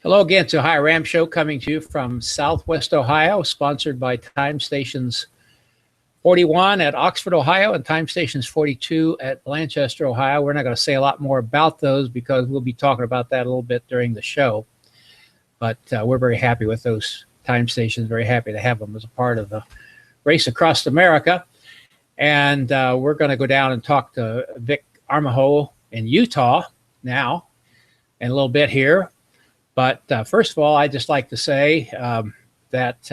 Hello again. It's OhioRAAM Show coming to you from Southwest Ohio, sponsored by Time Stations 41 at Oxford, Ohio, and Time Stations 42 at Blanchester, Ohio. We're not going to say a lot more about those because we'll be talking about that a little bit during the show. But we're very happy with those time stations, very happy to have them as a part of the race across America. And we're going to go down and talk to Vic Armijo in Utah now in a little bit here. But first of all, I'd just like to say that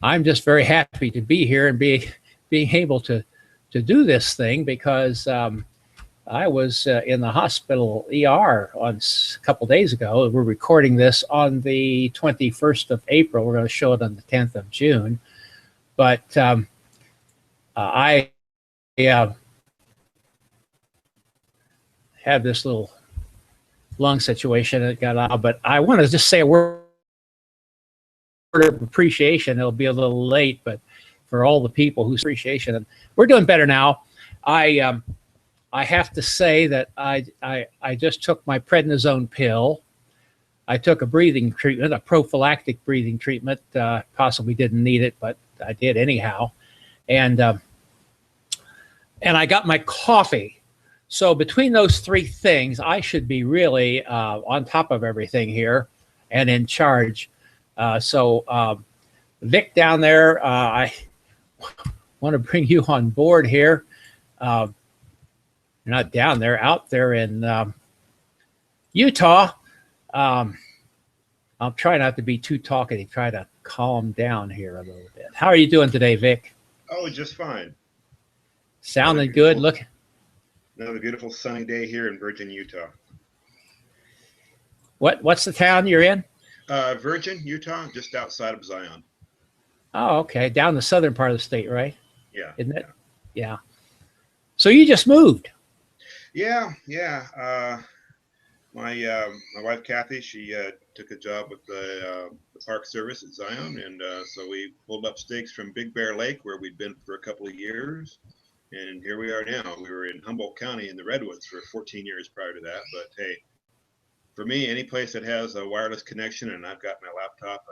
I'm just very happy to be here and being able to do this thing because I was in the hospital ER on a couple days ago. We're recording this on the 21st of April. We're going to show it on the 10th of June. But I had this little lung situation that got out, but I want to just say a word of appreciation. It'll be a little late, but for all the people whose appreciation, and we're doing better now. I have to say that I just took my prednisone pill. I took a breathing treatment, a prophylactic breathing treatment. Possibly didn't need it, but I did anyhow. And I got my coffee. So between those three things, I should be really on top of everything here and in charge. Vic down there, I want to bring you on board here. You're not down there, out there in Utah. I'll try not to be too talkative, try to calm down here a little bit. How are you doing today, Vic? Oh, just fine. Sounding good. Look. Another beautiful sunny day here in Virgin, Utah. What's the town you're in? Virgin, Utah, just outside of Zion. Oh, okay. Down the southern part of the state, right? Yeah. Isn't it? Yeah. So you just moved? Yeah. My wife Kathy, she took a job with the Park Service at Zion, and so we pulled up stakes from Big Bear Lake, where we'd been for a couple of years. And here we are now. We were in Humboldt County in the Redwoods for 14 years prior to that. But hey, for me, any place that has a wireless connection and I've got my laptop,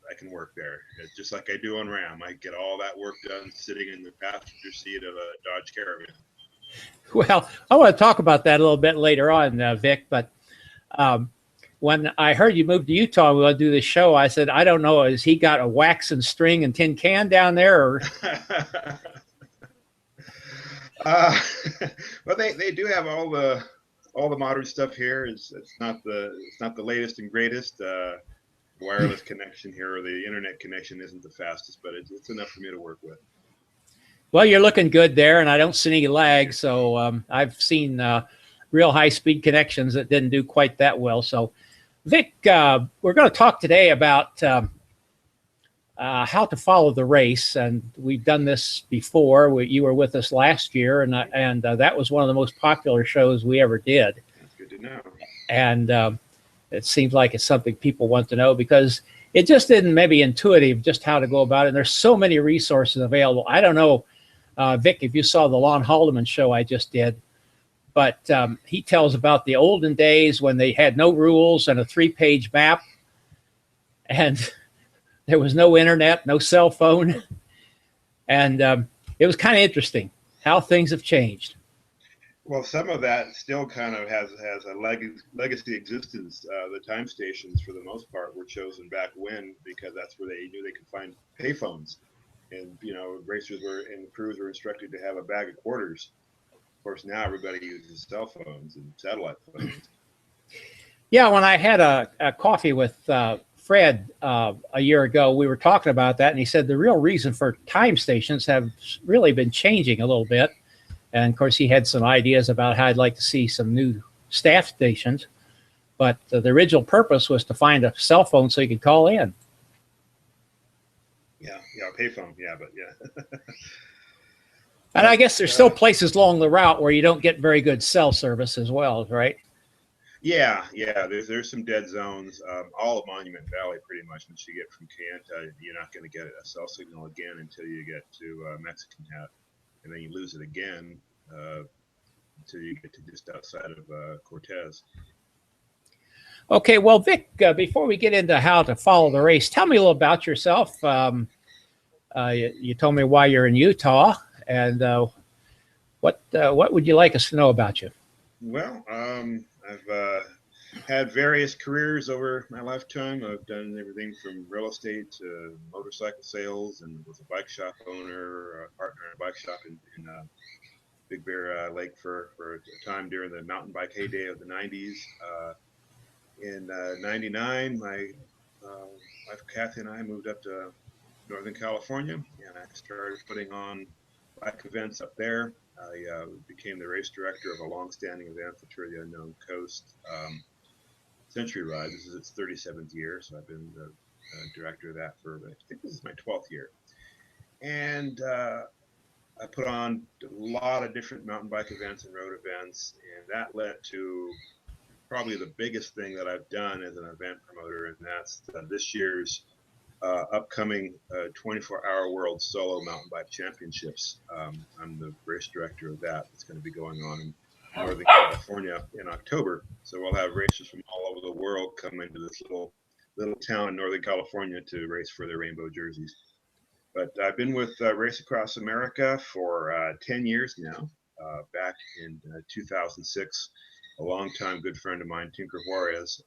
I can work there. It's just like I do on RAM. I get all that work done sitting in the passenger seat of a Dodge Caravan. Well, I want to talk about that a little bit later on, Vic. But when I heard you moved to Utah, we want to do this show, I said, I don't know, has he got a wax and string and tin can down there? Or well, they do have all the modern stuff here. It's not the latest and greatest. Wireless connection here, or the internet connection isn't the fastest, but it's enough for me to work with. Well, you're looking good there, and I don't see any lag. So I've seen real high-speed connections that didn't do quite that well. So, Vic, we're going to talk today about how to follow the race, and we've done this before. You were with us last year, and that was one of the most popular shows we ever did. That's good to know. And it seems like it's something people want to know because it just isn't maybe intuitive just how to go about it. And there's so many resources available. I don't know, Vic, if you saw the Lon Haldeman show I just did, but he tells about the olden days when they had no rules and a 3-page map, and there was no internet, no cell phone. And it was kind of interesting how things have changed. Well, some of that still kind of has a legacy existence. The time stations, for the most part, were chosen back when because that's where they knew they could find payphones, and racers and crews were instructed to have a bag of quarters. Of course, now everybody uses cell phones and satellite phones. Yeah, when I had a coffee with Fred a year ago, we were talking about that, and he said the real reason for time stations have really been changing a little bit. And of course, he had some ideas about how I'd like to see some new staff stations. But the original purpose was to find a cell phone so you could call in. Yeah, payphone. Yeah, but yeah. And I guess there's still places along the route where you don't get very good cell service as well, right? Yeah. There's some dead zones. All of Monument Valley, pretty much. Once you get from Kayenta, you're not going to get a cell signal again until you get to Mexican Hat. And then you lose it again until you get to just outside of Cortez. Okay, well, Vic, before we get into how to follow the race, tell me a little about yourself. You told me why you're in Utah, and what would you like us to know about you? Well, I've had various careers over my lifetime. I've done everything from real estate to motorcycle sales, and was a bike shop owner, a partner in a bike shop in Big Bear Lake for a time during the mountain bike heyday of the 90s. In '99, my wife Kathy and I moved up to Northern California, and I started putting on bike events up there. I became the race director of a long-standing event, the Tour of the Unknown Coast Century Ride. This is its 37th year, so I've been the director of that for, I think this is my 12th year. And I put on a lot of different mountain bike events and road events, and that led to probably the biggest thing that I've done as an event promoter, and that's this year's upcoming 24-hour World Solo Mountain Bike Championships. I'm the race director of that. It's going to be going on in Northern California in October. So we'll have racers from all over the world come into this little town in Northern California to race for their rainbow jerseys. But I've been with Race Across America for 10 years now. Back in 2006, a longtime good friend of mine, Tinker Juarez,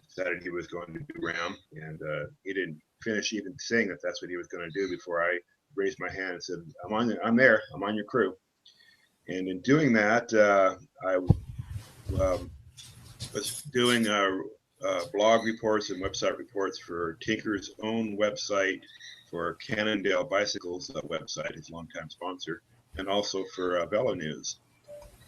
decided he was going to do RAM, and he didn't finish even saying that that's what he was going to do before I raised my hand and said, I'm there, I'm on your crew. And in doing that, I was doing blog reports and website reports for Tinker's own website, for Cannondale Bicycles website, his longtime sponsor, and also for Velo News.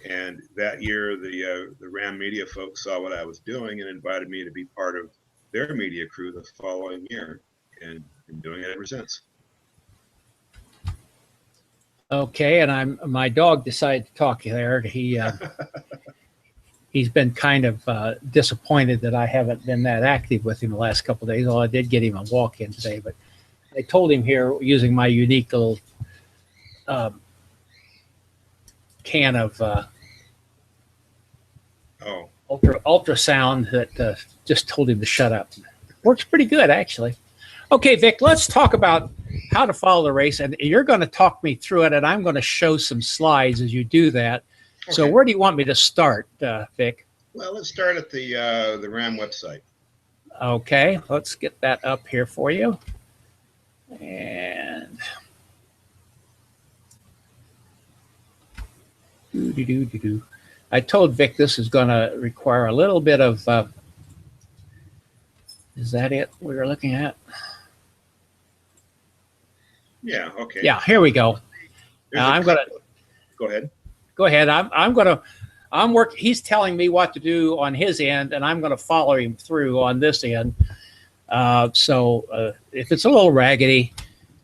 And that year, the RAM media folks saw what I was doing and invited me to be part of their media crew the following year, and been doing it ever since. Okay, and my dog decided to talk there. He's been kind of disappointed that I haven't been that active with him the last couple of days. Although I did get him a walk in today, but I told him here using my unique little can of ultrasound that just told him to shut up. Works pretty good, actually. Okay, Vic, let's talk about how to follow the race, and you're going to talk me through it, and I'm going to show some slides as you do that. Okay. So where do you want me to start, Vic? Well, let's start at the RAM website. Okay, let's get that up here for you. And I told Vic this is going to require a little bit of, is that it we were looking at? Yeah, okay. Yeah, here we go. I'm going to go ahead. Go ahead. He's telling me what to do on his end, and I'm going to follow him through on this end. So if it's a little raggedy,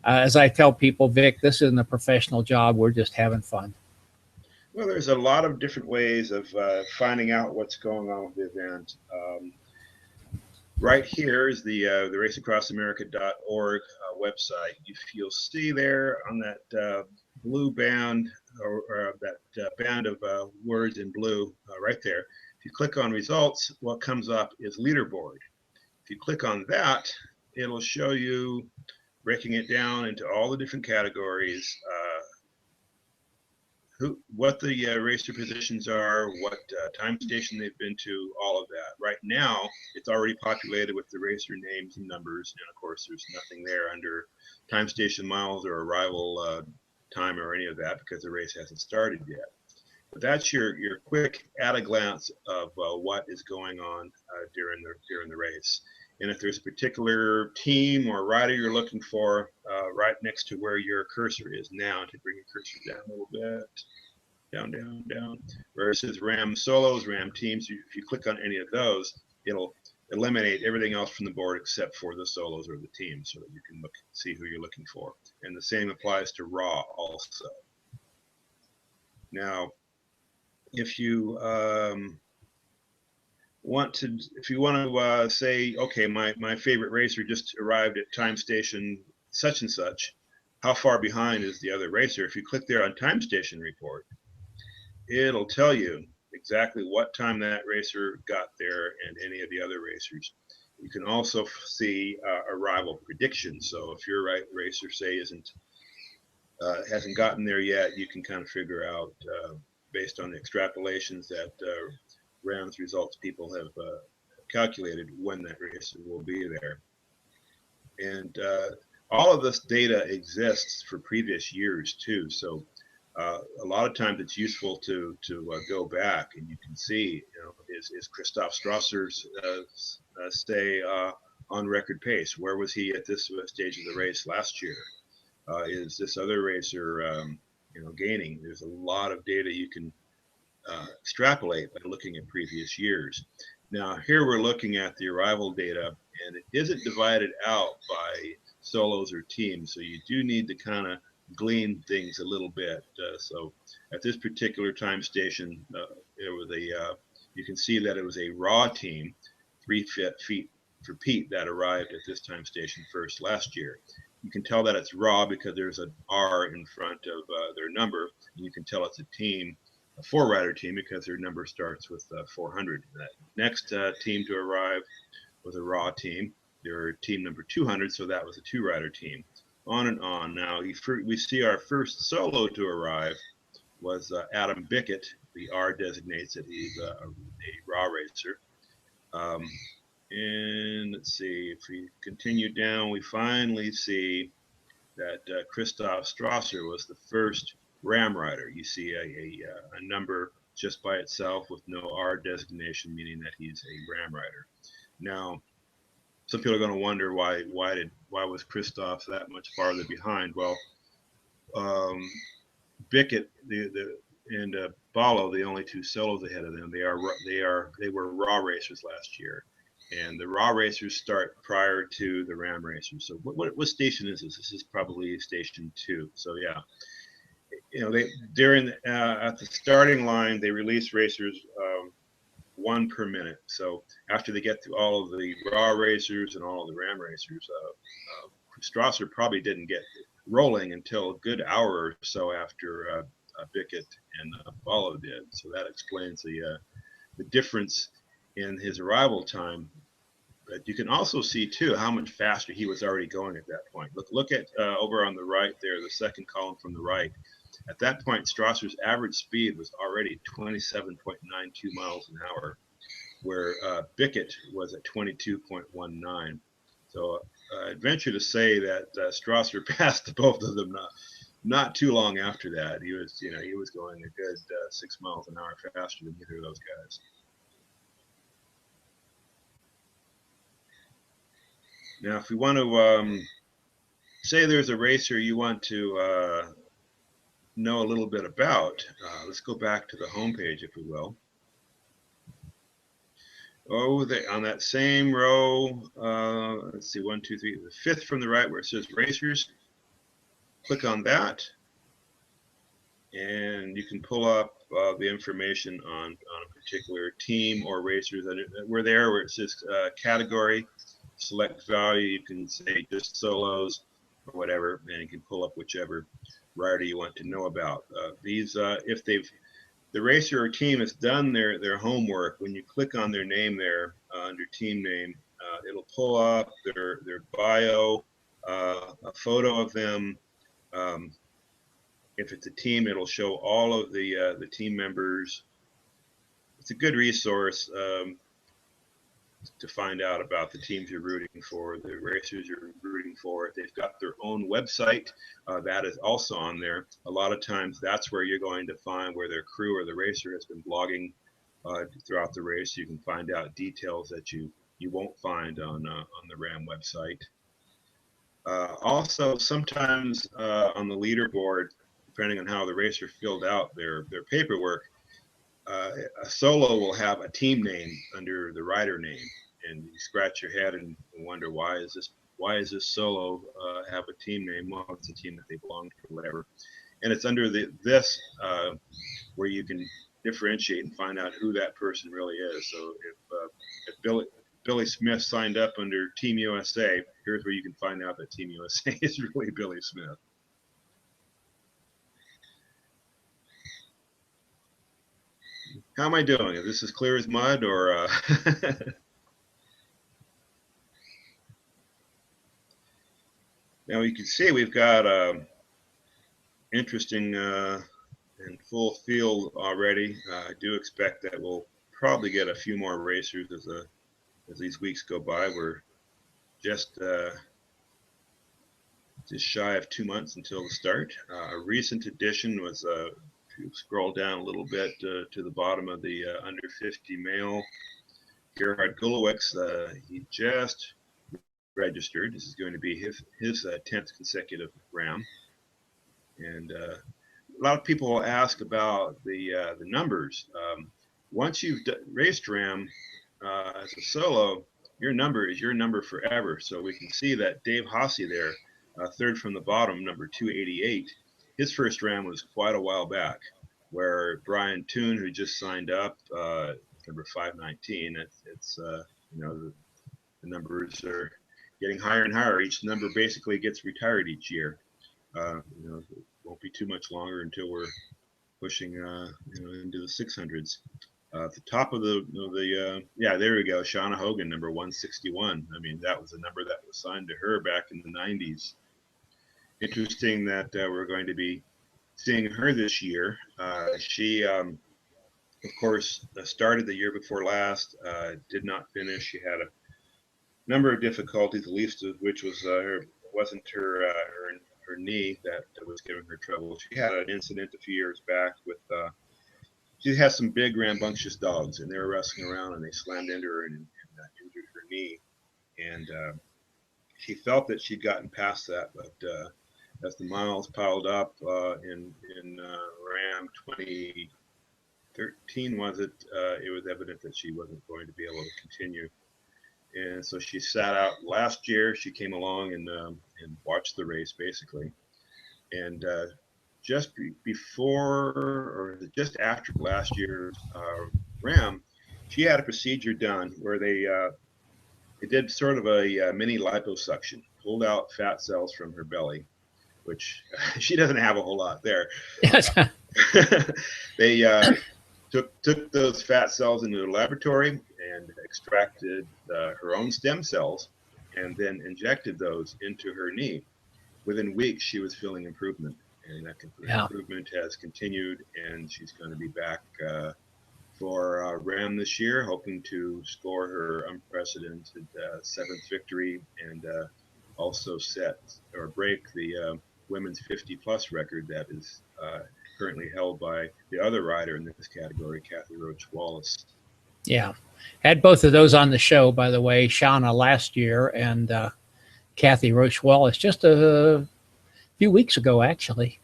as I tell people, Vic, this isn't a professional job. We're just having fun. Well, there's a lot of different ways of finding out what's going on with the event. Right here is the raceacrossamerica.org website. You'll see there on that blue band, or that band of words in blue right there. If you click on results, what comes up is leaderboard. If you click on that, it'll show you, breaking it down into all the different categories, what the racer positions are, what time station they've been to, all of that. Right now, it's already populated with the racer names and numbers, and of course, there's nothing there under time station miles or arrival time or any of that because the race hasn't started yet. But that's your quick at a glance of what is going on during the race. And if there's a particular team or rider you're looking for, right next to where your cursor is now, to bring your cursor down a little bit, down, where it says RAM solos, RAM teams, if you click on any of those, it'll eliminate everything else from the board except for the solos or the teams, so that you can see who you're looking for. And the same applies to RAW also. Now, if you want to say, okay, my favorite racer just arrived at time station such and such, how far behind is the other racer? If you click there on time station report, it'll tell you exactly what time that racer got there and any of the other racers. You can also see arrival predictions. So if your racer, say, hasn't gotten there yet, you can kind of figure out based on the extrapolations that RAAM's results people have calculated when that racer will be there. And all of this data exists for previous years too. So a lot of times it's useful to go back and you can see, is Christoph Strasser's stay on record pace? Where was he at this stage of the race last year? Is this other racer, gaining? There's a lot of data you can extrapolate by looking at previous years. Now here we're looking at the arrival data, and it isn't divided out by solos or teams, so you do need to kind of glean things a little bit. So at this particular time station, there was you can see that it was a raw team, 3 feet for Pete, that arrived at this time station first last year. You can tell that it's raw because there's an R in front of their number, and you can tell it's a team, a 4-rider team, because their number starts with 400. That next team to arrive was a raw team. They were team number 200, so that was a 2-rider team. On and on. Now we see our first solo to arrive was Adam Bickett. The R designates that he's a raw racer. And let's see, if we continue down, we finally see that Christoph Strasser was the first RAAM rider. You see a number just by itself with no R designation, meaning that he's a RAAM rider. Now, some people are going to wonder why was Christoph that much farther behind? Well, Bickett and Balo, the only 2 solos ahead of them, they were raw racers last year. And the raw racers start prior to the RAAM racers. So what station is this? This is probably station 2. So yeah, at the starting line, they release racers 1 per minute. So after they get through all of the raw racers and all of the RAAM racers, Strasser probably didn't get rolling until a good hour or so after Bickett and Balo did. So that explains the difference in his arrival time. But you can also see too how much faster he was already going at that point. Look at over on the right there, the second column from the right. At that point, Strasser's average speed was already 27.92 miles an hour, where Bickett was at 22.19. So I'd venture to say that Strasser passed both of them not too long after that. He was going a good 6 miles an hour faster than either of those guys. Now, if we want to say there's a racer you want to know a little bit about, let's go back to the homepage, if we will. On that same row, let's see, 1, 2, 3, the 5th from the right where it says racers. Click on that, and you can pull up the information on a particular team or racers. And we're there where it says category. Select value, you can say just solos or whatever, and you can pull up whichever rider you want to know about. If the racer or team has done their homework, when you click on their name there under team name, it'll pull up their bio, a photo of them. If it's a team, it'll show all of the team members. It's a good resource to find out about the teams you're rooting for, the racers you're rooting for. They've got their own website that is also on there. A lot of times that's where you're going to find where their crew or the racer has been blogging throughout the race. You can find out details that you won't find on the RAAM website. Also, sometimes on the leaderboard, depending on how the racer filled out their paperwork, a solo will have a team name under the rider name, and you scratch your head and wonder why is this solo have a team name? Well, it's a team that they belong to, or whatever, and it's under this where you can differentiate and find out who that person really is. So if Billy Smith signed up under Team USA, here's where you can find out that Team USA is really Billy Smith. How am I doing? Is this as clear as mud, or? Now you can see we've got interesting and full field already. I do expect that we'll probably get a few more racers as these weeks go by. We're just shy of 2 months until the start. A recent addition was, if you scroll down a little bit to the bottom of the under 50 male, Gerhard Gulowicz. He just registered. This is going to be his 10th consecutive RAM. And a lot of people ask about the numbers. Once you've raced RAM as a solo, your number is your number forever. So we can see that Dave Hossey there, third from the bottom, number 288, his first RAM was quite a while back, where Brian Toon, who just signed up, number 519, it's you know, the numbers are getting higher and higher. Each number basically gets retired each year. You know, it won't be too much longer until we're pushing you know, into the 600s. At the top of yeah, there we go, Shauna Hogan, number 161. I mean, that was a number that was signed to her back in the 90s. Interesting that we're going to be seeing her this year. She, of course, started the year before last, did not finish. She had a number of difficulties, the least of which was her knee that was giving her trouble. She had an incident a few years back with, she has some big rambunctious dogs, and they were wrestling around and they slammed into her and injured her knee. And she felt that she'd gotten past that, but as the miles piled up in RAM 2013, was it? It was evident that she wasn't going to be able to continue. And so she sat out last year. She came along and watched the race basically. And just before, or just after last year's RAM, she had a procedure done where they did sort of a mini liposuction, pulled out fat cells from her belly, which she doesn't have a whole lot there. Yes. They took those fat cells into the laboratory and extracted her own stem cells and then injected those into her knee. Within weeks, she was feeling improvement, and that improvement has continued, and she's going to be back for RAM this year, hoping to score her unprecedented 7th victory and also set or break the women's 50-plus record that is currently held by the other rider in this category, Kathy Roach Wallace. Yeah. Had both of those on the show, by the way, Shauna last year and Kathy Roach Wallace just a few weeks ago, actually.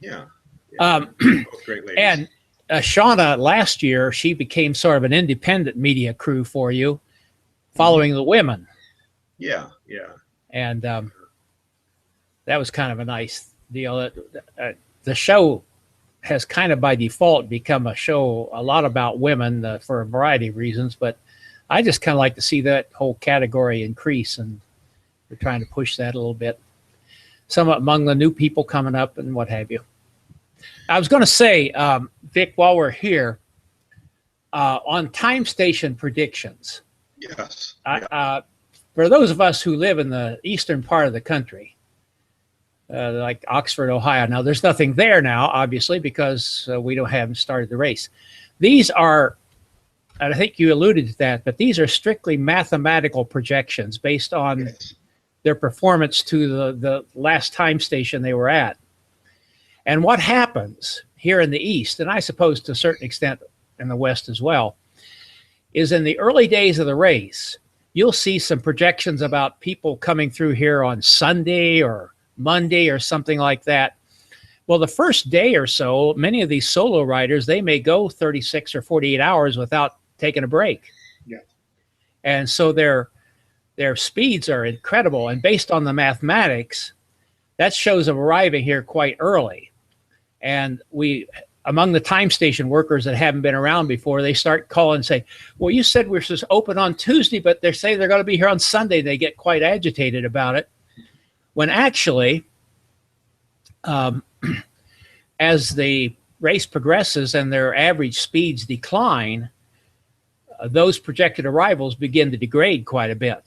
Yeah. Both great ladies. And Shauna last year, she became sort of an independent media crew for you, following the women. Yeah, yeah. And that was kind of a nice deal. The show has kind of by default become a show a lot about women for a variety of reasons, but I just kind of like to see that whole category increase, and we're trying to push that a little bit. Some among the new people coming up and what have you. I was going to say, Vic, while we're here, on time station predictions. Yes. For those of us who live in the eastern part of the country, like Oxford, Ohio. Now, there's nothing there now, obviously, because haven't started the race. These are, and I think you alluded to that, but these are strictly mathematical projections based on their performance to the last time station they were at. And what happens here in the East, and I suppose to a certain extent in the West as well, is in the early days of the race, you'll see some projections about people coming through here on Sunday or Monday or something like that. Well, the first day or so, many of these solo riders, they may go 36 or 48 hours without taking a break. Yeah. And so their speeds are incredible. And based on the mathematics, that shows them arriving here quite early. And among the time station workers that haven't been around before, they start calling and say, well, you said we're supposed to open on Tuesday, but they say they're going to be here on Sunday. They get quite agitated about it. When actually, as the race progresses and their average speeds decline, those projected arrivals begin to degrade quite a bit.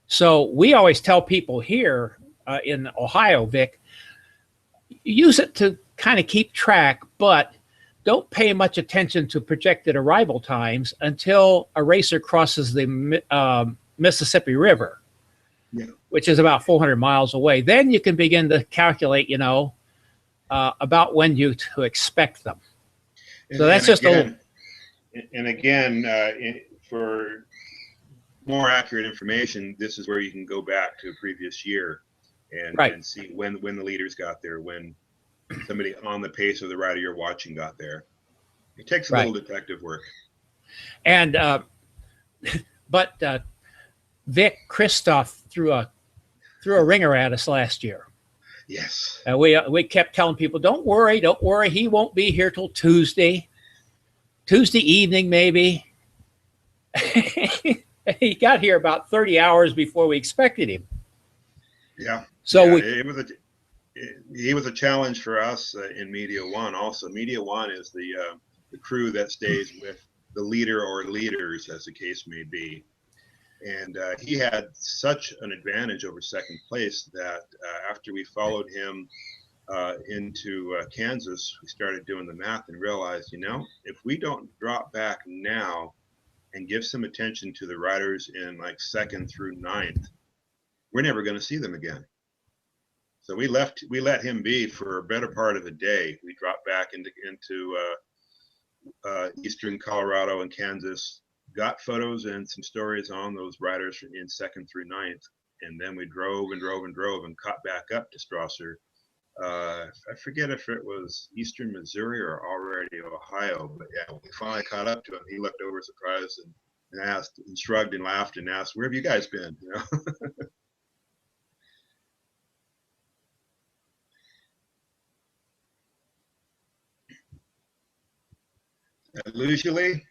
So we always tell people here in Ohio, Vic, use it to kind of keep track, but don't pay much attention to projected arrival times until a racer crosses the Mississippi River, Yeah. which is about 400 miles away. Then you can begin to calculate, about when to expect them. So that's just again, and again, for more accurate information, this is where you can go back to a previous year and see when the leaders got there, when somebody on the pace of the rider you're watching got there. It takes a little detective work. And but Vic Christoph threw a ringer at us last year. Yes. We kept telling people, don't worry, he won't be here till Tuesday evening maybe. He got here about 30 hours before we expected him. Yeah. So he was a challenge for us in Media One. Also, Media One is the crew that stays with the leader or leaders, as the case may be. And he had such an advantage over second place that after we followed him into Kansas, we started doing the math and realized, if we don't drop back now and give some attention to the riders in like 2nd through 9th, we're never going to see them again. So we let him be for a better part of a day. We dropped back into eastern Colorado and Kansas, got photos and some stories on those riders in 2nd through 9th, and then we drove and caught back up to Strasser. I forget if it was eastern Missouri or already Ohio, but yeah, we finally caught up to him. He looked over surprised and asked and shrugged and laughed and asked, "Where have you guys been?" Usually.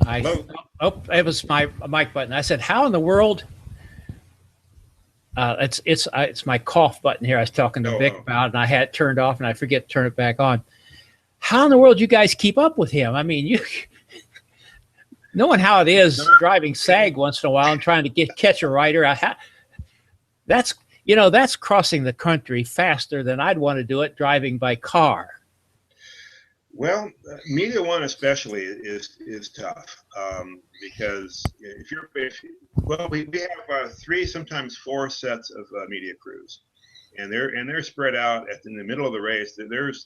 It was my mic button. I said, "How in the world?" It's my cough button here. I was talking to Vic about, and I had it turned off, and I forget to turn it back on. How in the world you guys keep up with him? I mean, knowing how it is driving SAG once in a while and trying to catch a rider. That's crossing the country faster than I'd want to do it driving by car. Well, Media One especially is tough because we have 3, sometimes 4 sets of media crews, and they're spread out in the middle of the race. There's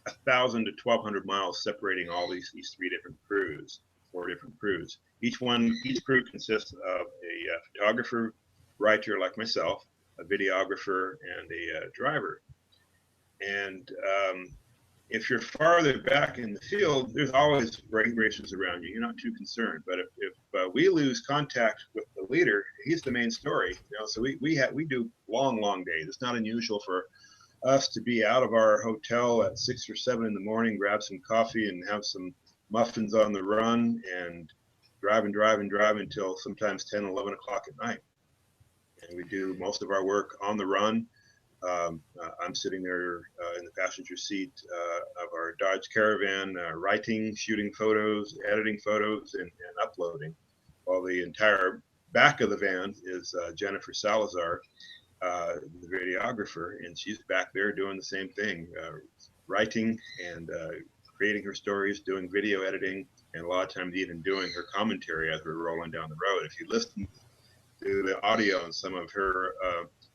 1,000 to 1,200 miles separating all these 3 different crews, 4 different crews. Each crew consists of a photographer, writer like myself, a videographer, and a driver. And if you're farther back in the field, there's always racers around you. You're not too concerned. But if we lose contact with the leader, he's the main story. So we do long days. It's not unusual for us to be out of our hotel at 6 or 7 in the morning, grab some coffee and have some muffins on the run, and drive until sometimes 10, 11 o'clock at night. And we do most of our work on the run. I'm sitting there in the passenger seat of our Dodge Caravan, writing, shooting photos, editing photos, and uploading, while the entire back of the van is Jennifer Salazar, the videographer, and she's back there doing the same thing, writing and creating her stories, doing video editing, and a lot of times even doing her commentary as we're rolling down the road. If you listen to the audio on some of her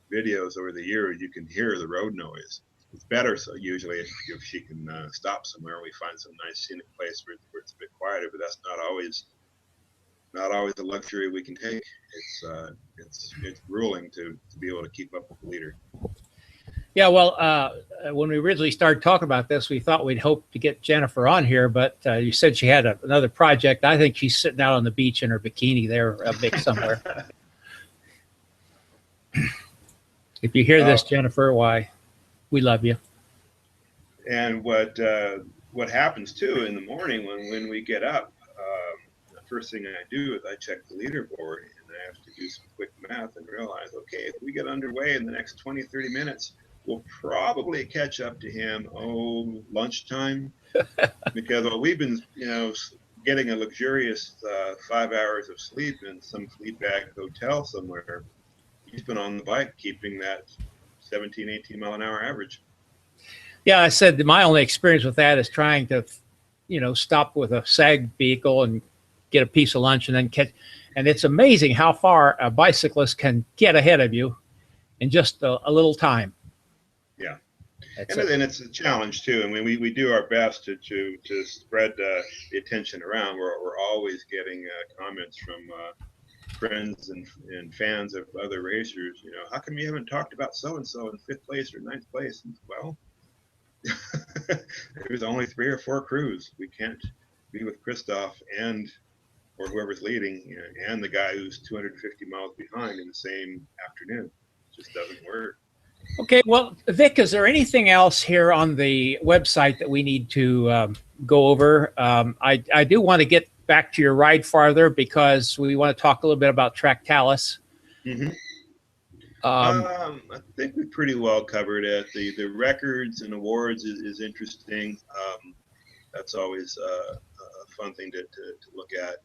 videos over the years, you can hear the road noise. It's better usually if she can stop somewhere. We find some nice scenic place where it's a bit quieter, but that's not always a luxury we can take. It's grueling to be able to keep up with the leader. Yeah, well, when we originally started talking about this, we thought we'd hope to get Jennifer on here, but you said she had another project. I think she's sitting out on the beach in her bikini there, Vic, somewhere. If you hear this, Jennifer, why, we love you. And what happens too in the morning when we get up, the first thing I do is I check the leaderboard, and I have to do some quick math and realize, okay, if we get underway in the next 20, 30 minutes, we'll probably catch up to him, lunchtime, because we've been, getting a luxurious 5 hours of sleep in some sleep bag hotel somewhere. He's been on the bike keeping that 17, 18 mile an hour average. Yeah, I said my only experience with that is trying to, stop with a SAG vehicle and get a piece of lunch and then catch. And it's amazing how far a bicyclist can get ahead of you in just a little time. Yeah. And it's a challenge too. I mean, we do our best to spread the attention around. We're always getting comments from friends and fans of other racers. How come you haven't talked about so and so in 5th place or 9th place? And, well, there's only 3 or 4 crews. We can't be with Christoph or whoever's leading, and the guy who's 250 miles behind in the same afternoon. It just doesn't work. Okay, well, Vic, is there anything else here on the website that we need to go over? I do want to get back to your Ride Farther because we want to talk a little bit about Tractalis. Mm-hmm. I think we pretty well covered it. The records and awards is interesting. That's always a fun thing to look at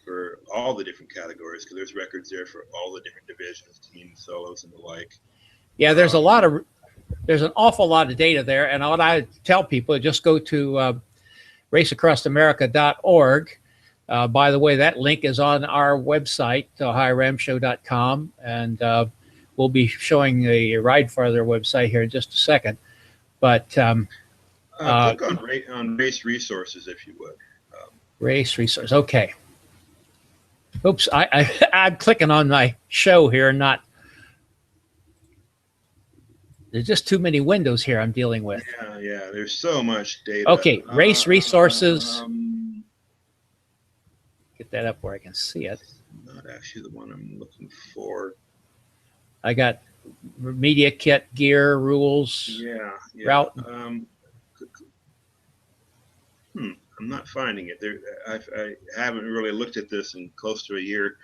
for all the different categories, because there's records there for all the different divisions, teams, solos, and the like. Yeah, there's an awful lot of data there, and what I tell people, just go to raceacrossamerica.org. By the way, that link is on our website, OhioRAAMShow.com, and we'll be showing the Ride Farther website here in just a second. But click on race resources, if you would. Race resources. Okay. Oops, I'm clicking on my show here, not. There's just too many windows here I'm dealing with. Yeah. There's so much data. Okay, race resources. Get that up where I can see it. Not actually the one I'm looking for. I got media kit, gear, rules. Yeah. Route. I'm not finding it. I haven't really looked at this in close to a year.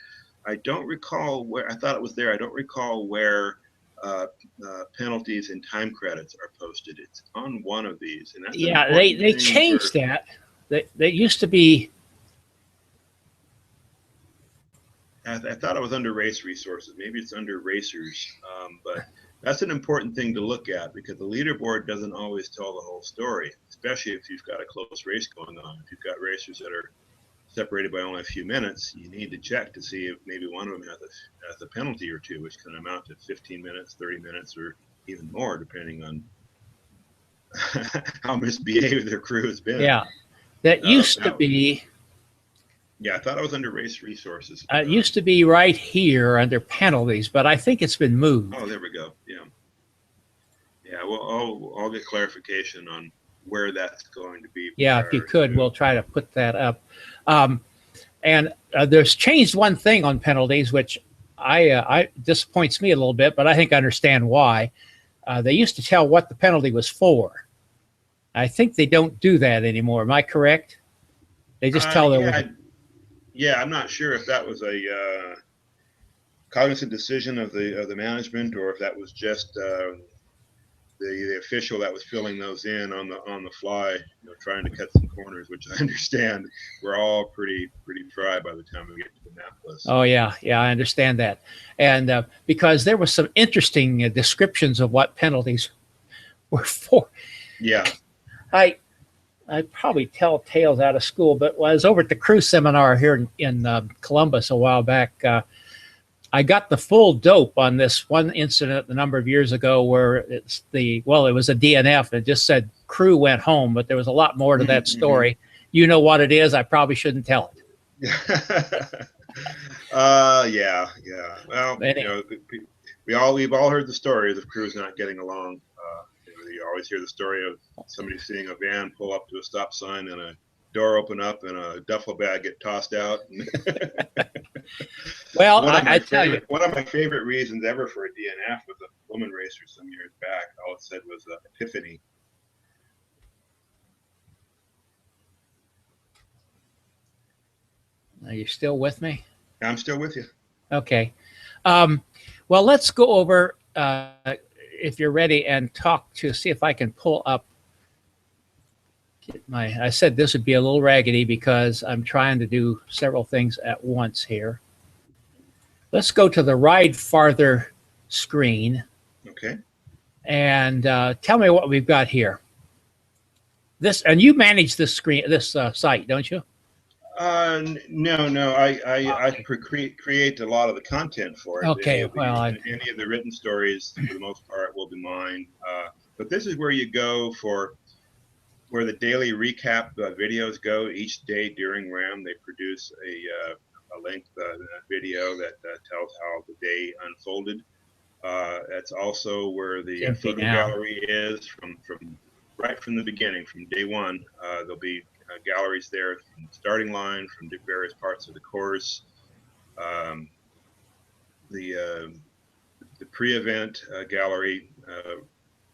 I don't recall where. I thought it was there. I don't recall where penalties and time credits are posted. It's on one of these, and that's they changed that. They used to be. I thought it was under race resources. Maybe it's under racers, but that's an important thing to look at, because the leaderboard doesn't always tell the whole story, especially if you've got a close race going on. If you've got racers that are separated by only a few minutes, you need to check to see if maybe one of them has a penalty or two, which can amount to 15 minutes, 30 minutes, or even more, depending on how misbehaved their crew has been. Yeah, that used to be. Yeah, I thought it was under race resources. It used to be right here under penalties, but I think it's been moved. Oh, there we go. Yeah. Well, I'll get clarification on where that's going to be. Yeah, if you could, we'll try to put that up. And there's changed one thing on penalties, which I disappoints me a little bit, but I think I understand why. They used to tell what the penalty was for. I think they don't do that anymore. Am I correct? They just tell Yeah, I'm not sure if that was a cognizant decision of the management, or if that was just the official that was filling those in on the fly, trying to cut some corners, which I understand we're all pretty dry by the time we get to the map list. Oh yeah, I understand that, and because there was some interesting descriptions of what penalties were for. Yeah, I probably tell tales out of school, but when I was over at the crew seminar here in Columbus a while back, I got the full dope on this one incident a number of years ago where it was a DNF. It just said crew went home, but there was a lot more to that story. Mm-hmm. You know what it is. I probably shouldn't tell it. Yeah. Well, anyway. We've all heard the stories of crews not getting along. You always hear the story of somebody seeing a van pull up to a stop sign and a door open up and a duffel bag get tossed out. Well, I tell you, one of my favorite reasons ever for a DNF was a woman racer some years back. All it said was epiphany. Are you still with me? I'm still with you. Okay. Well, let's go over if you're ready, and talk to see if I can pull up. I said this would be a little raggedy because I'm trying to do several things at once here. Let's go to the Ride Farther screen. Okay. And tell me what we've got here. This, and you manage this screen, this site, don't you? No. I create a lot of the content for it. Okay. Well, any of the written stories, for the most part, will be mine. But this is where you go for where the daily recap videos go. Each day during RAM, they produce a length video that tells how the day unfolded. That's also where the photo gallery is from right from the beginning, from day one. There'll be galleries there from the starting line, from various parts of the course. The pre-event gallery.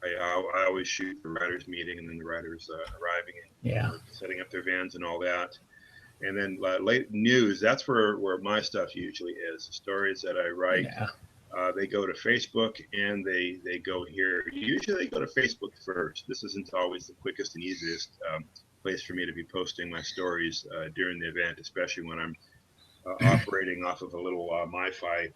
I always shoot the riders meeting and then the riders arriving and setting up their vans and all that. And then late news, that's where my stuff usually is. The stories that I write, they go to Facebook and they go here. Usually they go to Facebook first. This isn't always the quickest and easiest place for me to be posting my stories during the event, especially when I'm operating off of a little MiFi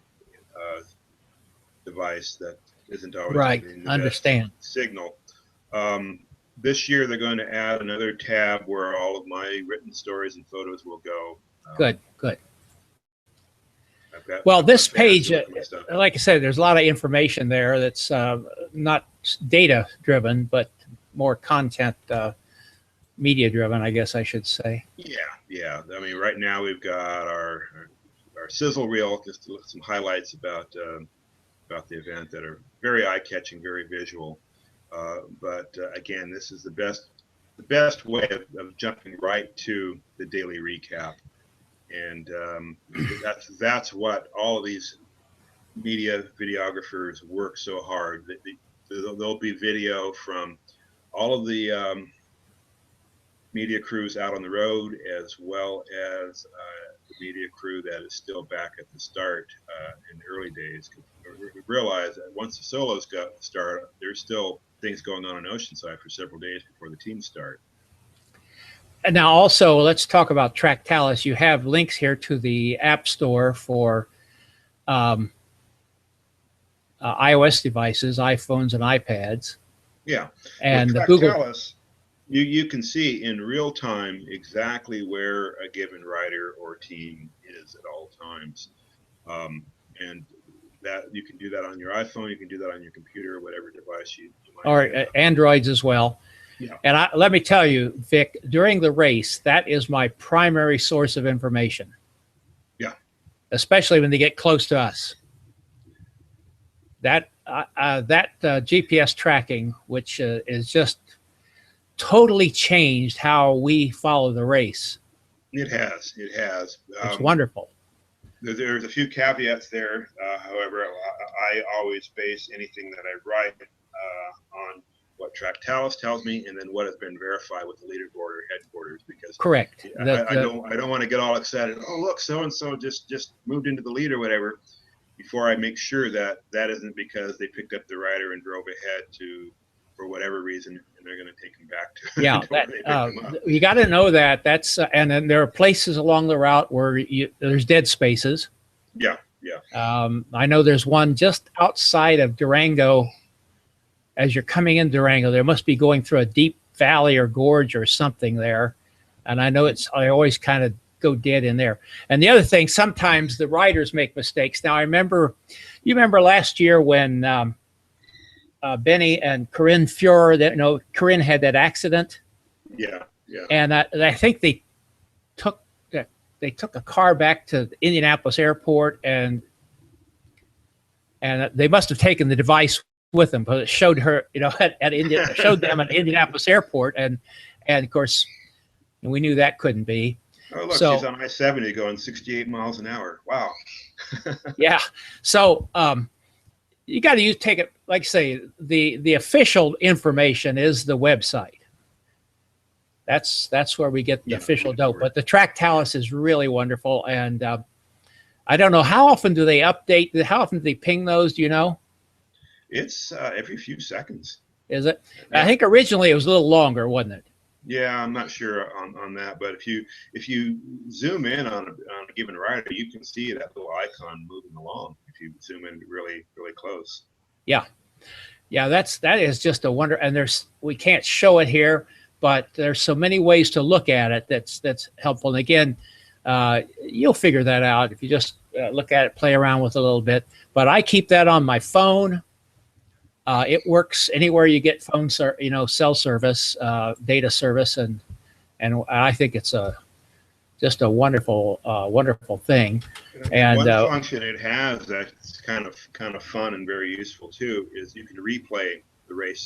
device that isn't always right. Understand signal. This year they're going to add another tab where all of my written stories and photos will go. Good. Well, this page, like I said, there's a lot of information there that's not data driven, but more content media driven, I guess I should say. Yeah. I mean, right now we've got our sizzle reel, just some highlights about the event that are very eye-catching, very visual. But again, this is the best way of jumping right to the daily recap, and that's what all of these media videographers work so hard. There'll be video from all of the media crews out on the road, as well as the media crew that is still back at the start in the early days. We realize that once the solos start, there's still things going on in Oceanside for several days before the teams start. And now also, let's talk about Tractalis. You have links here to the App Store for iOS devices, iPhones and iPads. Yeah. And the Google. You can see in real time exactly where a given rider or team is at all times. And that you can do that on your iPhone, you can do that on your computer, whatever device you might or have. Androids as well. Yeah. And let me tell you, Vic, during the race, that is my primary source of information. Yeah. Especially when they get close to us. That GPS tracking, which is just totally changed how we follow the race. It has. It's wonderful. There's a few caveats there. However, I always base anything that I write on what Tractalis tells me, and then what has been verified with the leaderboard or headquarters. Because correct, I don't want to get all excited. Oh, look, so and so just moved into the lead or whatever. Before I make sure that isn't because they picked up the rider and drove ahead for whatever reason, and they're going to take him back to. Yeah, you got to know that. That's and then there are places along the route where there's dead spaces. Yeah. I know there's one just outside of Durango. As you're coming in Durango, there must be going through a deep valley or gorge or something there, and I know I always kind of go dead in there. And the other thing, sometimes the riders make mistakes. Now, you remember last year when Benny and Corinne Fuhrer, Corinne had that accident. Yeah. And I think they took a car back to Indianapolis Airport, and they must have taken the device with them, but it showed her, showed them at Indianapolis Airport, and of course, we knew that couldn't be. Oh, look, she's on I-70 going 68 miles an hour. Wow. Yeah. So you got to take it, like I say, the official information is the website. That's where we get the official dope. But the Tractalis is really wonderful, and I don't know, how often do they update? How often do they ping those? Do you know? It's every few seconds. Is it? Yeah. I think originally it was a little longer, wasn't it? Yeah, I'm not sure on that, but if you zoom in on a given rider, you can see that little icon moving along if you zoom in really close. Yeah, yeah, that is just a wonder. And we can't show it here, but there's so many ways to look at it that's helpful. And again, you'll figure that out if you just look at it, play around with it a little bit. But I keep that on my phone. It works anywhere you get phone, cell service, data service, and I think it's just a wonderful, wonderful thing. And one function it has that's kind of fun and very useful too is you can replay the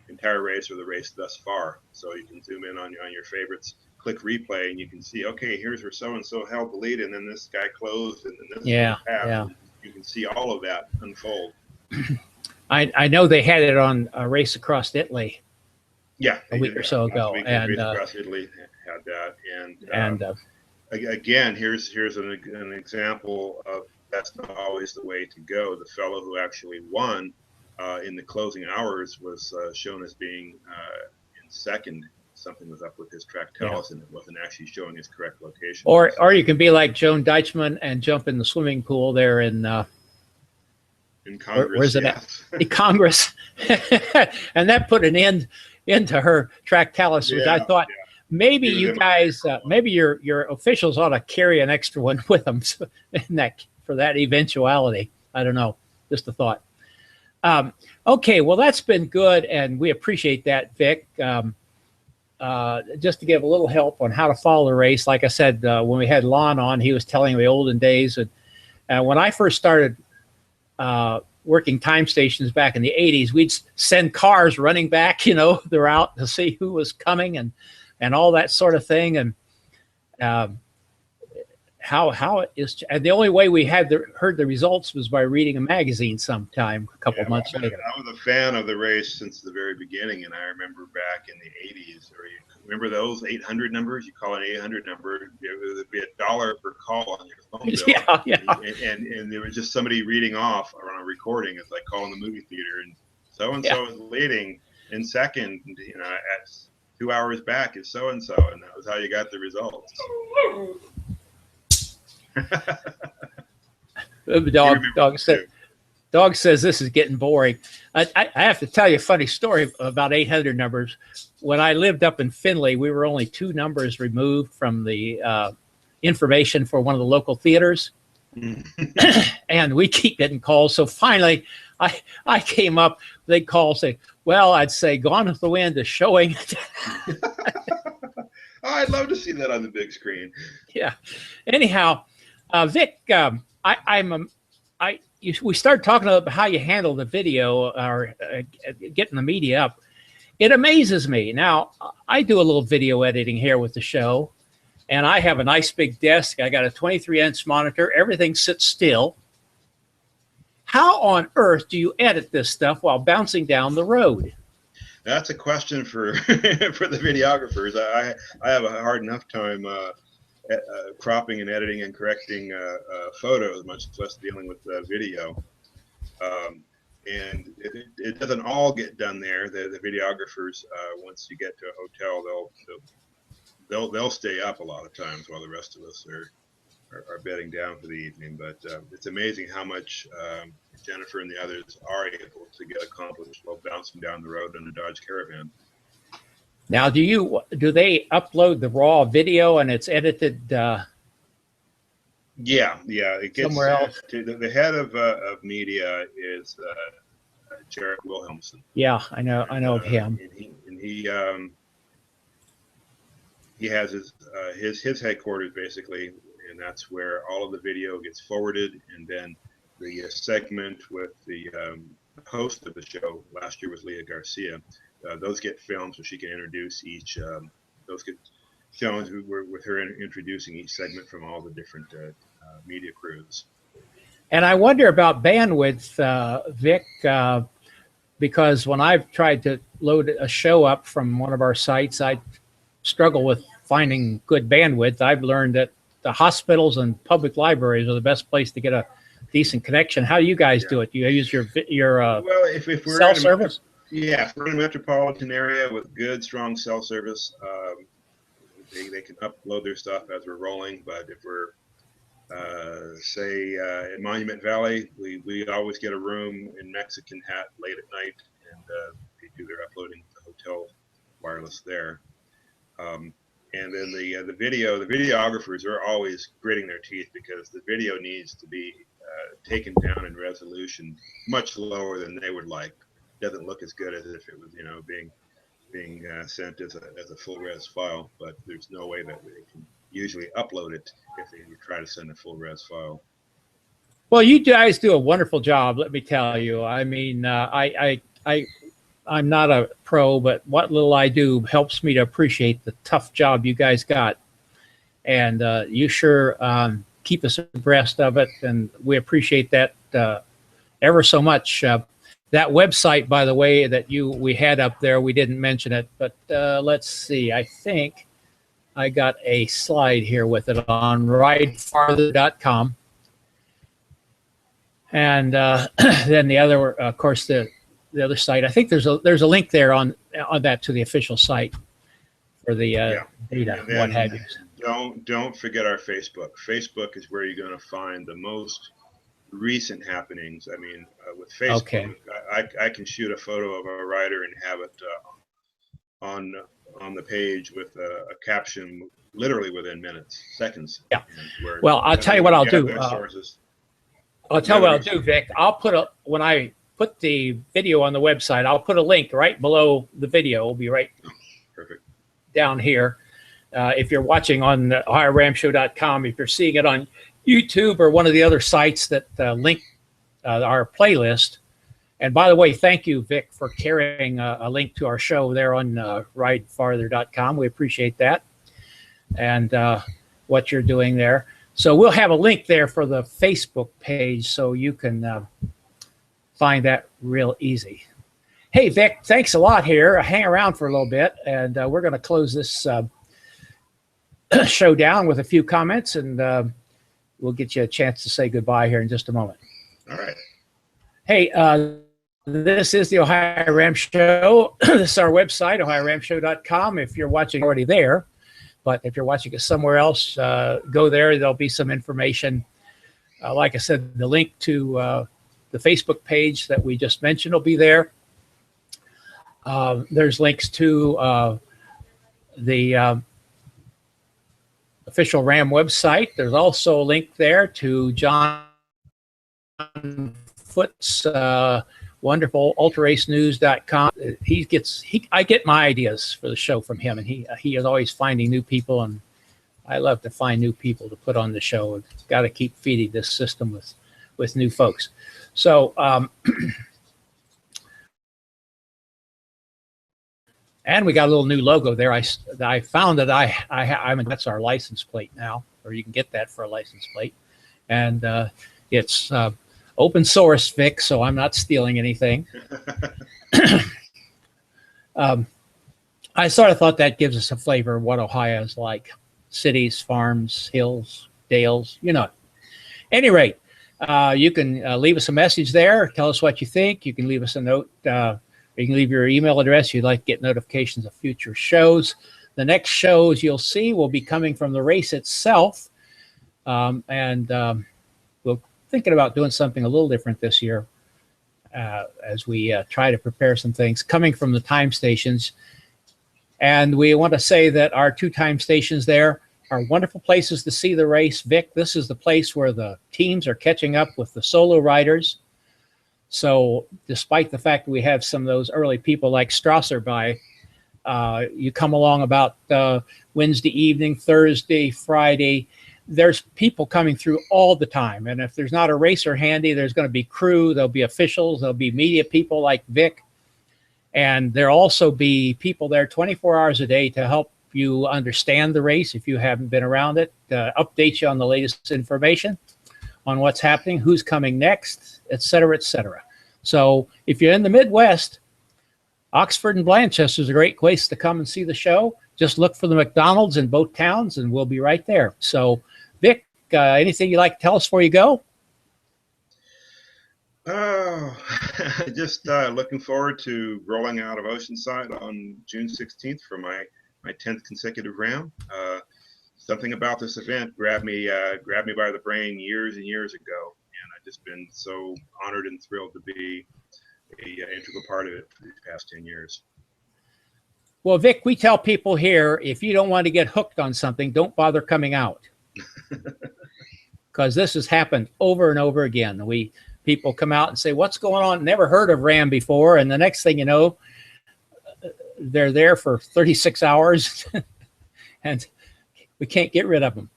entire race or the race thus far. So you can zoom in on your favorites, click replay, and you can see, okay, here's where so and so held the lead, and then this guy closed, and then this yeah. You can see all of that unfold. I know they had it on a race across Italy. Yeah, a week or so ago, and race across Italy had that, and again, here's an example of that's not always the way to go. The fellow who actually won in the closing hours was shown as being in second. Something was up with his track tellus, and it wasn't actually showing his correct location. Or you can be like Joan Deichmann and jump in the swimming pool there in Congress. Where's it at? In Congress. And that put an end into her track tellus, which I thought maybe you guys, maybe your officials ought to carry an extra one with them for that eventuality. I don't know. Just a thought. Okay, well, that's been good, and we appreciate that, Vic. Just to give a little help on how to follow the race, like I said, when we had Lon on, he was telling the olden days. And when I first started working time stations back in the 80s, we'd send cars running back, the route to see who was coming and all that sort of thing. And how it is. And the only way we had heard the results was by reading a magazine sometime a couple months later. I was a fan of the race since the very beginning, and I remember back in the 80s, or you remember those 800 numbers? You call an 800 number, it would be $1 per call on your phone bill. Yeah. And there was just somebody reading off on a recording. It's like calling the movie theater, and so is leading in second. At 2 hours back is so and that was how you got the results. The dog says this is getting boring. I have to tell you a funny story about 800 numbers. When I lived up in Findlay, we were only 2 numbers removed from the information for one of the local theaters. And we keep getting calls. So finally, I came up, they'd call, say, well, I'd say Gone with the Wind is showing. I'd love to see that on the big screen. Yeah. Anyhow, Vic, we started talking about how you handle the video or getting the media up. It amazes me. Now, I do a little video editing here with the show, and I have a nice big desk. I got a 23-inch monitor. Everything sits still. How on earth do you edit this stuff while bouncing down the road? That's a question for for the videographers. I have a hard enough time cropping and editing and correcting photos, much less dealing with video. And it doesn't all get done there. The videographers, once you get to a hotel, they'll stay up a lot of times while the rest of us are bedding down for the evening. But it's amazing how much Jennifer and the others are able to get accomplished while bouncing down the road in a Dodge Caravan. Now, do they upload the raw video and it's edited? Yeah, it gets somewhere else. The head of media is Jarrett Wilhelmsen. Yeah, I know of him. And he has his headquarters basically, and that's where all of the video gets forwarded, and then the segment with the host of the show last year was Leah Garcia. Those get filmed so she can introduce each. Those get filmed with her introducing each segment from all the different media crews. And I wonder about bandwidth, Vic, because when I've tried to load a show up from one of our sites, I struggle with finding good bandwidth. I've learned that the hospitals and public libraries are the best place to get a decent connection. How do you guys do it? Do you use your well, if we're cell service? If we're in a metropolitan area with good, strong cell service, they can upload their stuff as we're rolling. But if we're say in Monument Valley, we always get a room in Mexican Hat late at night, and they do their uploading to the hotel wireless there. And then the videographers are always gritting their teeth because the video needs to be taken down in resolution much lower than they would like. Doesn't look as good as if it was, being sent as a full res file. But there's no way that they can usually upload it if they try to send a full res file. Well, you guys do a wonderful job. Let me tell you. I mean, I'm not a pro, but what little I do helps me to appreciate the tough job you guys got. And you sure keep us abreast of it, and we appreciate that ever so much. That website, by the way, that we had up there, we didn't mention it, but let's see. I think I got a slide here with it on ridefarther.com. And then the other, of course, the other site. I think there's a link there on that to the official site for the data, what have you. Don't forget our Facebook. Facebook is where you're going to find the most recent happenings. I mean, with Facebook, okay. I can shoot a photo of a rider and have it on the page with a caption literally within minutes, seconds. Yeah. Well, I'll tell you what I'll do. I'll tell you what I'll do, Vic. When I put the video on the website, I'll put a link right below the video. It'll be right perfect down here. If you're watching on OhioRAAMShow.com, if you're seeing it on YouTube or one of the other sites that link our playlist. And by the way, thank you, Vic, for carrying a link to our show there on ridefarther.com. We appreciate that and what you're doing there. So we'll have a link there for the Facebook page so you can find that real easy. Hey, Vic, thanks a lot here. Hang around for a little bit, and we're going to close this show down with a few comments, and we'll get you a chance to say goodbye here in just a moment. All right. Hey, this is the OhioRAAM Show. This is our website, OhioRAAMShow.com, if you're watching already there. But if you're watching it somewhere else, go there. There'll be some information. Like I said, the link to the Facebook page that we just mentioned will be there. There's links to the official RAM website. There's also a link there to John Foot's wonderful ultraracenews.com. I get my ideas for the show from him, and he is always finding new people, and I love to find new people to put on the show. It's got to keep feeding this system with new folks. So and we got a little new logo there. I found that I mean, that's our license plate now, or you can get that for a license plate, and it's open source, Vic, so I'm not stealing anything. I sort of thought that gives us a flavor of what Ohio is like. Cities, farms, hills, dales, Any rate, you can leave us a message there. Tell us what you think. You can leave us a note. You can leave your email address if you'd like to get notifications of future shows. The next shows you'll see will be coming from the race itself. And we're thinking about doing something a little different this year as we try to prepare some things coming from the time stations. And we want to say that our 2 time stations there are wonderful places to see the race. Vic, this is the place where the teams are catching up with the solo riders. So despite the fact that we have some of those early people like Strasser by, you come along about Wednesday evening, Thursday, Friday, there's people coming through all the time. And if there's not a racer handy, there's going to be crew, there'll be officials, there'll be media people like Vic. And there'll also be people there 24 hours a day to help you understand the race if you haven't been around it, update you on the latest information on what's happening, who's coming next, et cetera, et cetera. So if you're in the Midwest, Oxford and Blanchester is a great place to come and see the show. Just look for the McDonald's in both towns, and we'll be right there. So, Vic, anything you'd like to tell us before you go? Oh, just looking forward to rolling out of Oceanside on June 16th for my 10th consecutive round. Something about this event grabbed me by the brain years and years ago, and I've just been so honored and thrilled to be a integral part of it for these past 10 years. Well, Vic, we tell people here, if you don't want to get hooked on something, don't bother coming out. Because this has happened over and over again. People come out and say, what's going on? Never heard of RAM before. And the next thing you know, they're there for 36 hours and we can't get rid of them.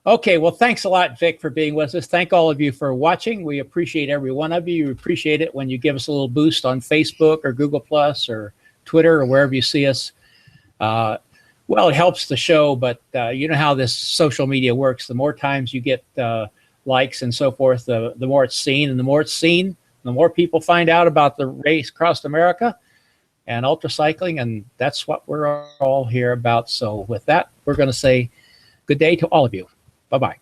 Okay, well, thanks a lot, Vic, for being with us. Thank all of you for watching. We appreciate every one of you. We appreciate it when you give us a little boost on Facebook or Google Plus or Twitter or wherever you see us. Well, it helps the show, but you know how this social media works. The more times you get likes and so forth, the more it's seen. And the more it's seen, the more people find out about the race across America and ultracycling. And that's what we're all here about. So with that, we're going to say good day to all of you. Bye-bye.